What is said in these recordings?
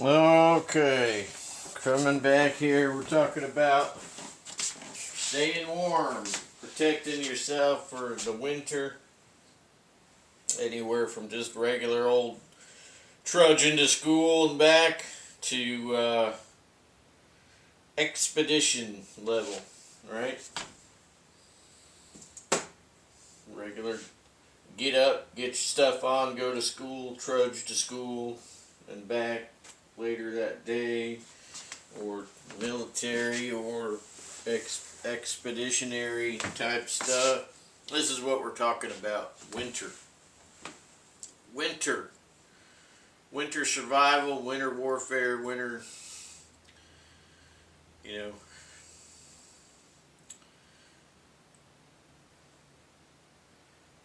Okay, coming back here, we're talking about staying warm, protecting yourself for the winter, anywhere from just regular old trudging to school and back to expedition level, right? Regular, get up, get your stuff on, go to school, trudge to school and back later that day, or military or expeditionary type stuff. This is what we're talking about. Winter survival, winter warfare, winter, you know,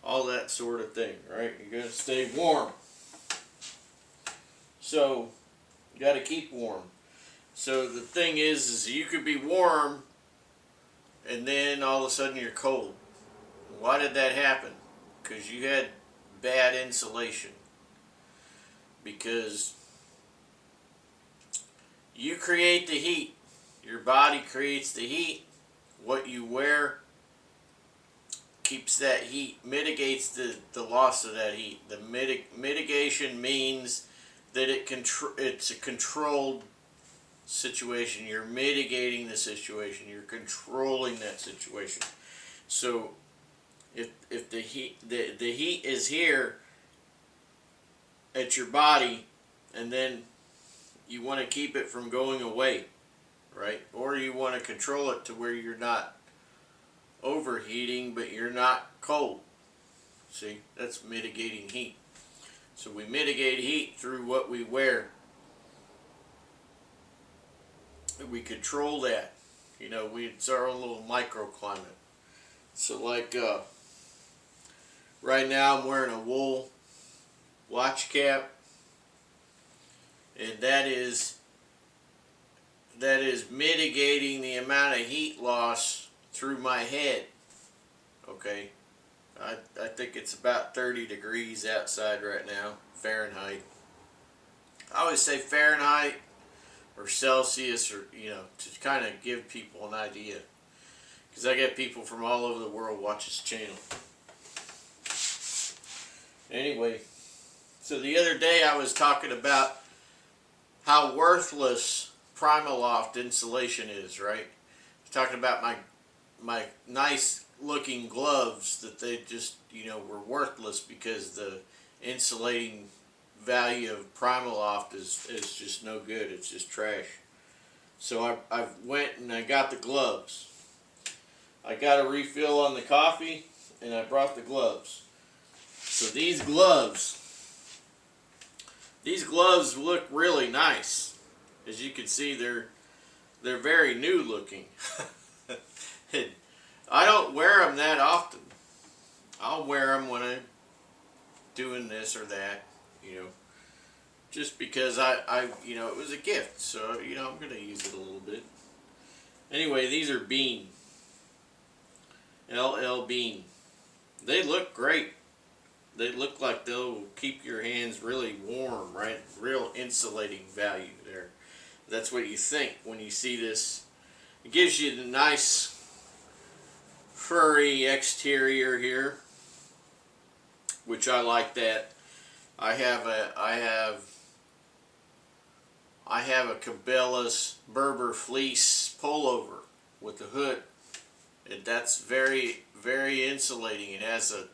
all that sort of thing, right? You gotta stay warm. So you got to keep warm. So the thing is you could be warm and then all of a sudden you're cold. Why did that happen? Because you had bad insulation. Because you create the heat. Your body creates the heat. What you wear keeps that heat, mitigates the loss of that heat. The mitigation means that it's a controlled situation. You're mitigating the situation. You're controlling that situation. So if the heat is here at your body, and then you want to keep it from going away, right? Or you want to control it to where you're not overheating, but you're not cold. See, that's mitigating heat. So we mitigate heat through what we wear. We control that. You know, it's our own little microclimate. So like right now I'm wearing a wool watch cap, and that is mitigating the amount of heat loss through my head. Okay, I think it's about 30 degrees outside right now, Fahrenheit. I always say Fahrenheit or Celsius, or, you know, to kind of give people an idea, because I get people from all over the world watch this channel. Anyway, so the other day I was talking about how worthless Primaloft insulation is, right? I was talking about my nice looking gloves that they just, you know, were worthless because the insulating value of Primaloft is just no good. It's just trash. So I went and I got the gloves. I got a refill on the coffee and I brought the gloves. So these gloves look really nice. As you can see, they're very new looking. I don't wear them that often. I'll wear them when I'm doing this or that, you know, just because I you know, it was a gift, so, you know, I'm going to use it a little bit. Anyway, these are Bean. L.V.I. They look great. They look like they'll keep your hands really warm, right? Real insulating value there. That's what you think when you see this. It gives you the nice furry exterior here, which I like that. I have a Cabela's Berber fleece pullover with the hood, and that's very, very insulating. It has a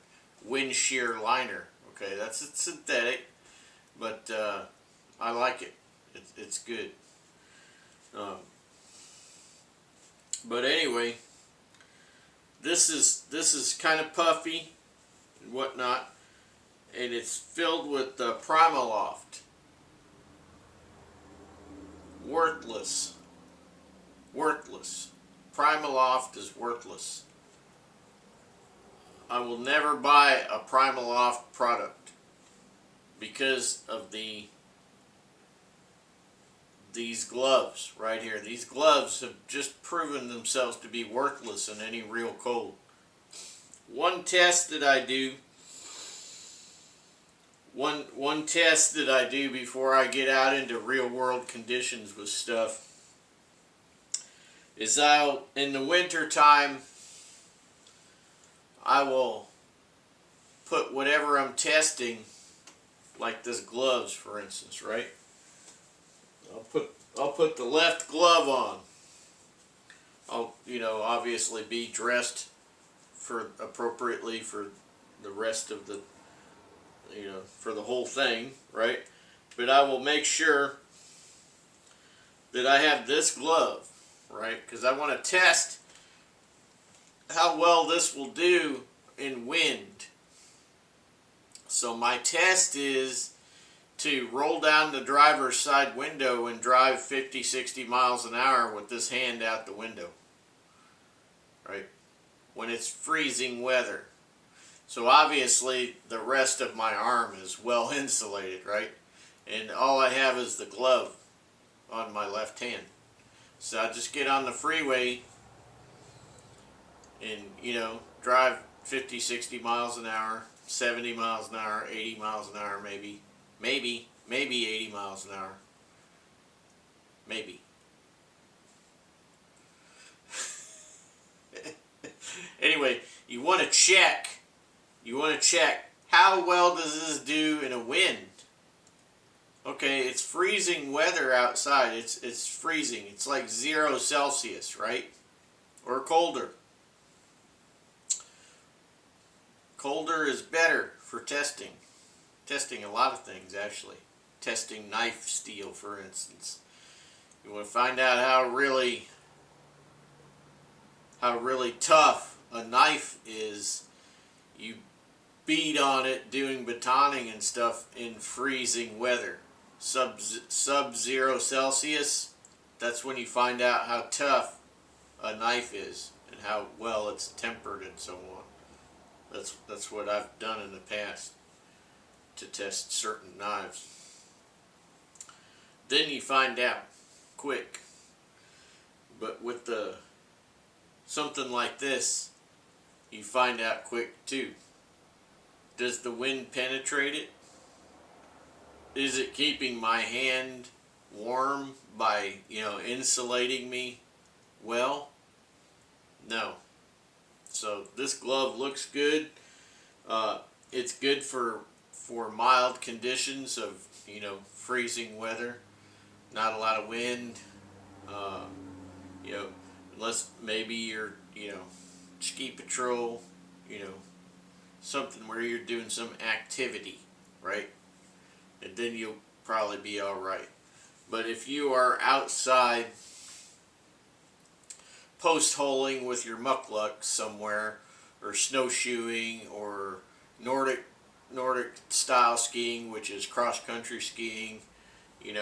wind shear liner. Okay, that's synthetic, but I like it. It's good. But anyway, this is kind of puffy and whatnot, and it's filled with Primaloft. Worthless. Primaloft is worthless. I will never buy a Primaloft product because of these gloves right here. These gloves have just proven themselves to be worthless in any real cold. One test that I do one test that I do before I get out into real world conditions with stuff is in the winter time, I will put whatever I'm testing, like this gloves for instance, right? I'll put the left glove on. I'll, obviously be dressed appropriately for the rest of the, for the whole thing, right? But I will make sure that I have this glove, right? Because I want to test how well this will do in wind. So my test is to roll down the driver's side window and drive 50, 60 miles an hour with this hand out the window, right? When it's freezing weather. So obviously the rest of my arm is well insulated, right? And all I have is the glove on my left hand. So I just get on the freeway and, drive 50, 60 miles an hour, 70 miles an hour, 80 miles an hour maybe. Maybe 80 miles an hour. Maybe. Anyway, you want to check how well does this do in a wind. Okay, it's freezing weather outside. It's freezing. It's like 0 Celsius, right? Or colder. Colder is better for testing. Testing a lot of things, actually. Testing knife steel, for instance. You want to find out how really tough a knife is. You beat on it doing batoning and stuff in freezing weather. Sub-0 Celsius, that's when you find out how tough a knife is and how well it's tempered and so on. That's what I've done in the past to test certain knives. Then you find out quick. But with something like this, you find out quick too. Does the wind penetrate it? Is it keeping my hand warm by, insulating me well? No. So this glove looks good. It's good for mild conditions of, freezing weather. Not a lot of wind. Unless maybe you're, ski patrol, something where you're doing some activity, right? And then you'll probably be alright. But if you are outside post-holing with your muckluck somewhere, or snowshoeing, or Nordic style skiing, which is cross-country skiing, you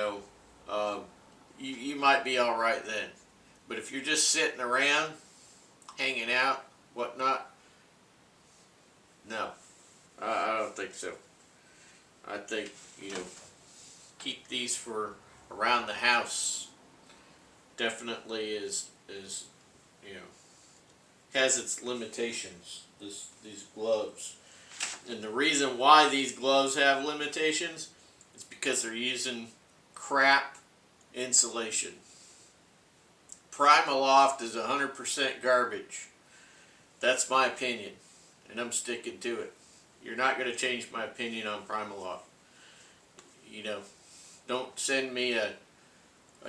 might be alright then. But if you're just sitting around, hanging out, whatnot, no, I don't think so. I think, keep these for around the house. Definitely is has its limitations, these gloves. And the reason why these gloves have limitations is because they're using crap insulation. Primaloft is 100% garbage. That's my opinion, and I'm sticking to it. You're not going to change my opinion on Primaloft. Don't send me a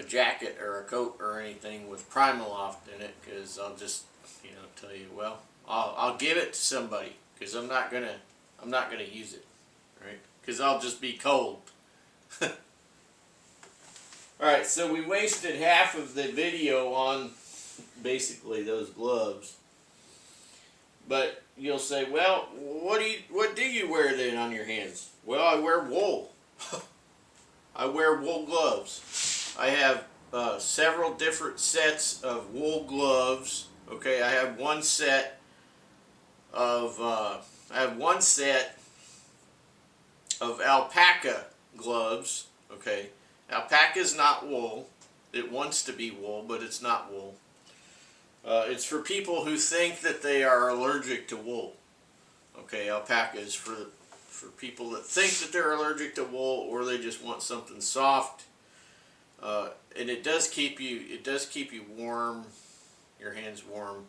jacket or a coat or anything with Primaloft in it, because I'll just, tell you, well, I'll give it to somebody, because I'm not gonna use it, right? Because I'll just be cold. Alright, so we wasted half of the video on basically those gloves. But you'll say, well, what do you wear then on your hands? Well, I wear wool. I wear wool gloves. I have several different sets of wool gloves. Okay, I have one set of alpaca gloves. Okay. Alpaca is not wool. It wants to be wool, but it's not wool. It's for people who think that they are allergic to wool. Okay, alpaca is for for people that think that they're allergic to wool, or they just want something soft. And it does keep you warm, your hands warm.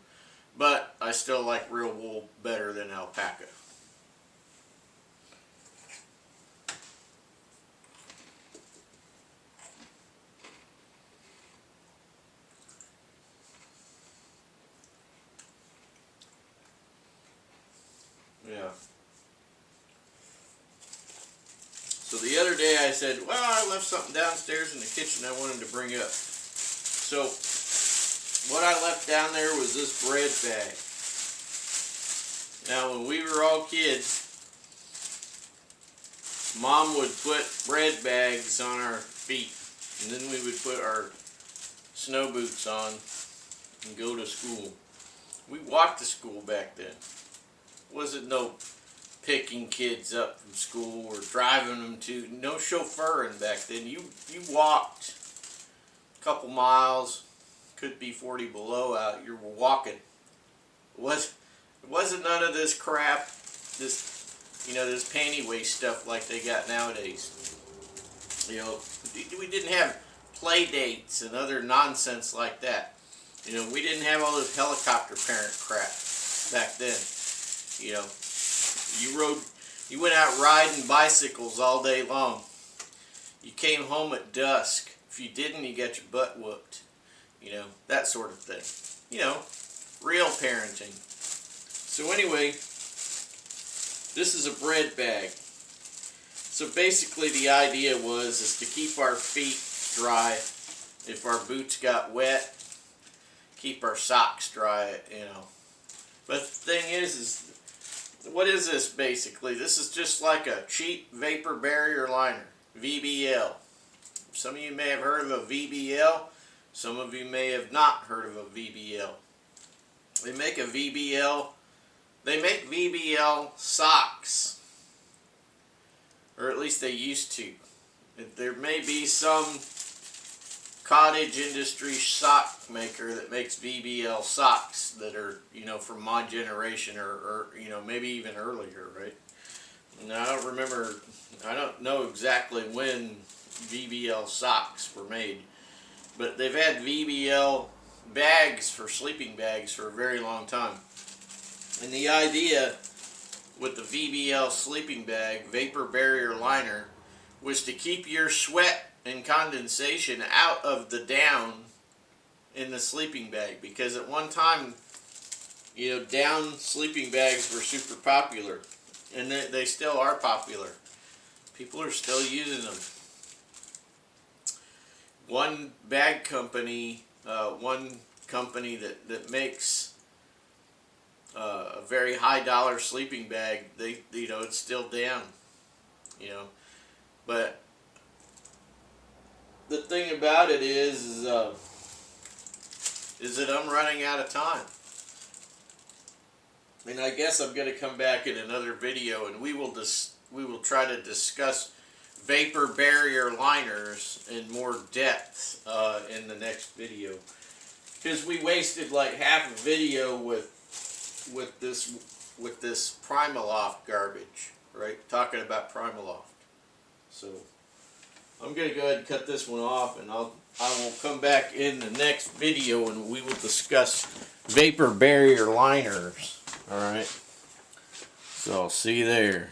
But I still like real wool better than alpaca. Yeah. So the other day I said, well, I left something downstairs in the kitchen I wanted to bring up. So what I left down there was this bread bag. Now when we were all kids, Mom would put bread bags on our feet, and then we would put our snow boots on and go to school. We walked to school back then. Wasn't no picking kids up from school or driving them to, no chauffeuring back then. You walked a couple miles, could be 40 below out, you were walking. It wasn't none of this crap, this panty waist stuff like they got nowadays. You know, we didn't have play dates and other nonsense like that. You know, we didn't have all this helicopter parent crap back then. You know, you went out riding bicycles all day long. You came home at dusk. If you didn't, you got your butt whooped. You know, that sort of thing. You know, real parenting. So anyway, this is a bread bag. So basically the idea is to keep our feet dry if our boots got wet, keep our socks dry, you know. But the thing is what is this basically? This is just like a cheap vapor barrier liner, VBL. Some of you may have heard of a VBL. Some of you may have not heard of a VBL. They make a VBL. They make VBL socks. Or at least they used to. There may be some cottage industry sock maker that makes VBL socks that are, you know, from my generation or you know, maybe even earlier, right? Now I don't know exactly when VBL socks were made, but they've had VBL bags for sleeping bags for a very long time. And the idea with the VBL sleeping bag, vapor barrier liner, was to keep your sweat and condensation out of the down in the sleeping bag, because at one time, you know, down sleeping bags were super popular, and they still are popular. People are still using them. One bag company, one company that makes a very high dollar sleeping bag, you know, it's still down, you know, but the thing about it is that I'm running out of time. And I guess I'm going to come back in another video and we will try to discuss vapor barrier liners in more depth in the next video. Because we wasted like half a video with this Primaloft garbage, right? Talking about Primaloft. So I'm going to go ahead and cut this one off, and I will come back in the next video and we will discuss vapor barrier liners. Alright, so I'll see you there.